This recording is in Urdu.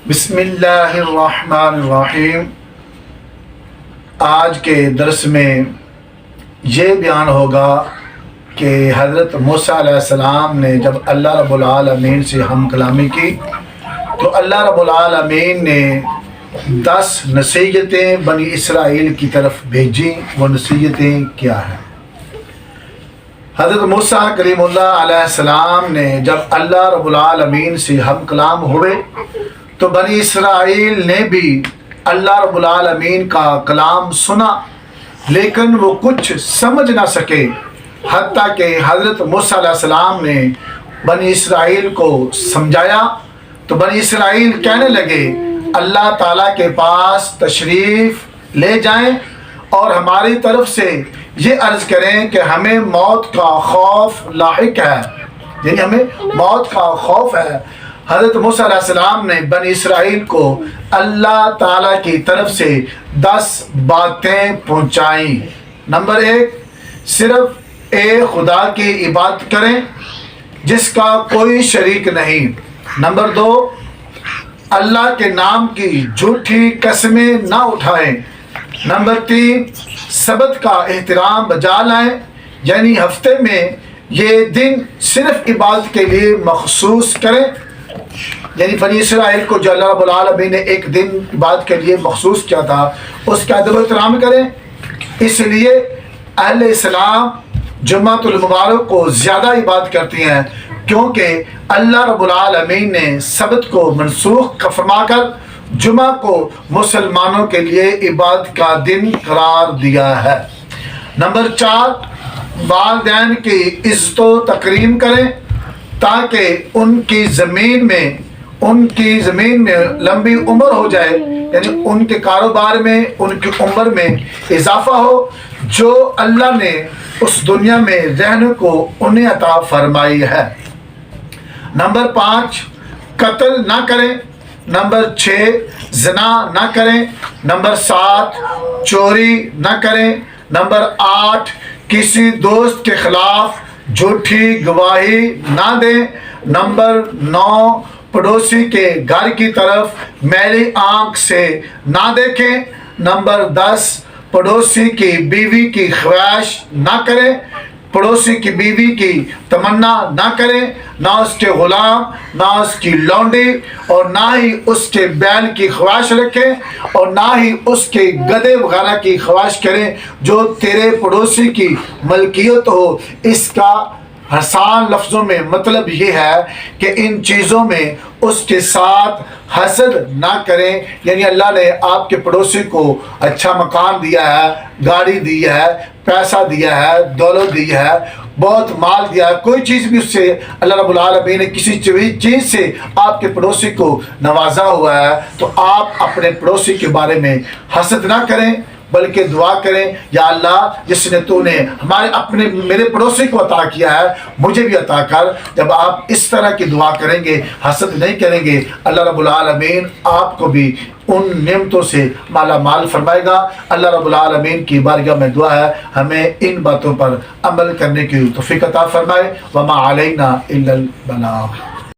بسم اللہ الرحمن الرحیم۔ آج کے درس میں یہ بیان ہوگا کہ حضرت موسیٰ علیہ السلام نے جب اللہ رب العالمین سے ہم کلامی کی تو اللہ رب العالمین نے 10 نصیحتیں بنی اسرائیل کی طرف بھیجیں۔ وہ نصیحتیں کیا ہیں؟ حضرت موسیٰ کلیم اللہ علیہ السلام نے جب اللہ رب العالمین سے ہم کلام ہوئے تو بنی اسرائیل نے بھی اللہ رب العالمین کا کلام سنا، لیکن وہ کچھ سمجھ نہ سکے، حتیٰ کہ حضرت موسیٰ علیہ السلام نے بنی اسرائیل کو سمجھایا تو بنی اسرائیل کہنے لگے اللہ تعالیٰ کے پاس تشریف لے جائیں اور ہماری طرف سے یہ عرض کریں کہ ہمیں موت کا خوف لاحق ہے، یعنی ہمیں موت کا خوف ہے۔ حضرت موسیٰ علیہ السلام نے بنی اسرائیل کو اللہ تعالیٰ کی طرف سے 10 باتیں پہنچائیں۔ نمبر 1، صرف ایک خدا کی عبادت کریں جس کا کوئی شریک نہیں۔ نمبر 2، اللہ کے نام کی جھوٹی قسمیں نہ اٹھائیں۔ نمبر 3، سبت کا احترام بجا لائیں، یعنی ہفتے میں یہ دن صرف عبادت کے لیے مخصوص کریں، یعنی بنی اسرائیل کو جو اللہ رب العالمین نے ایک دن عبادت کے لیے مخصوص کیا تھا اس کا ادب و احترام کریں۔ اس لیے اہل اسلام جمعۃ المبارک کو زیادہ عبادت کرتی ہیں، کیونکہ اللہ رب العالمین نے سبت کو منسوخ فرما کر جمعہ کو مسلمانوں کے لیے عبادت کا دن قرار دیا ہے۔ نمبر 4، والدین کی عزت و تکریم کریں تاکہ ان کی زمین میں لمبی عمر ہو جائے، یعنی ان کے کاروبار میں، ان کی عمر میں اضافہ ہو جو اللہ نے اس دنیا میں رہنے کو انہیں عطا فرمائی ہے۔ نمبر 5، قتل نہ کریں۔ نمبر 6، زنا نہ کریں۔ نمبر 7، چوری نہ کریں۔ نمبر 8، کسی دوست کے خلاف جھوٹی گواہی نہ دیں۔ نمبر 9، پڑوسی کے گھر کی طرف میلی آنکھ سے نہ دیکھیں۔ نمبر 10، پڑوسی کی بیوی کی خواہش نہ کریں، پڑوسی کی بیوی کی تمنا نہ کریں، نہ اس کے غلام، نہ اس کی لونڈی، اور نہ ہی اس کے بیل کی خواہش رکھیں، اور نہ ہی اس کے گدھے وغیرہ کی خواہش کریں جو تیرے پڑوسی کی ملکیت ہو۔ اس کا آسان لفظوں میں مطلب یہ ہے کہ ان چیزوں میں اس کے ساتھ حسد نہ کریں، یعنی اللہ نے آپ کے پڑوسی کو اچھا مکان دیا ہے، گاڑی دی ہے، پیسہ دیا ہے، دولت دی ہے، بہت مال دیا ہے، کوئی چیز بھی اس سے اللہ رب العالمین نے کسی چیز سے آپ کے پڑوسی کو نوازا ہوا ہے تو آپ اپنے پڑوسی کے بارے میں حسد نہ کریں، بلکہ دعا کریں یا اللہ جس نے تو نے میرے پڑوسی کو عطا کیا ہے مجھے بھی عطا کر۔ جب آپ اس طرح کی دعا کریں گے، حسد نہیں کریں گے، اللہ رب العالمین آپ کو بھی ان نعمتوں سے مالا مال فرمائے گا۔ اللہ رب العالمین کی بارگاہ میں دعا ہے ہمیں ان باتوں پر عمل کرنے کی توفیق عطا فرمائے۔ وما علینا الا البلاغ۔